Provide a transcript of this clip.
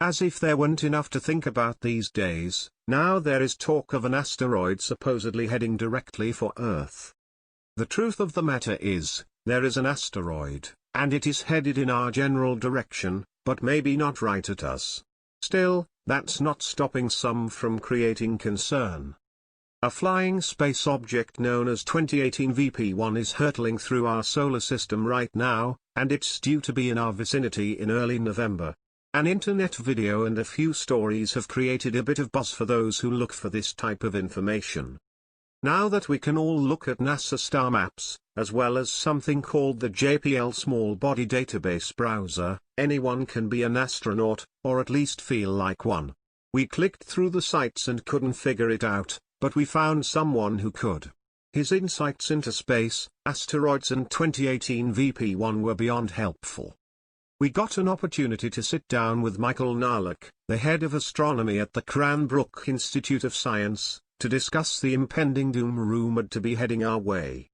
As if there weren't enough to think about these days, now there is talk of an asteroid supposedly heading directly for Earth. The truth of the matter is, there is an asteroid, and it is headed in our general direction, but maybe not right at us. Still, that's not stopping some from creating concern. A flying space object known as 2018 VP1 is hurtling through our solar system right now, and it's due to be in our vicinity in early November. An internet video and a few stories have created a bit of buzz for those who look for this type of information. Now that we can all look at NASA star maps, as well as something called the JPL Small Body Database Browser, anyone can be an astronaut, or at least feel like one. We clicked through the sites and couldn't figure it out, but we found someone who could. His insights into space, asteroids and 2018 VP1 were beyond helpful. We got an opportunity to sit down with Michael Narlock, the head of astronomy at the Cranbrook Institute of Science, to discuss the impending doom rumored to be heading our way.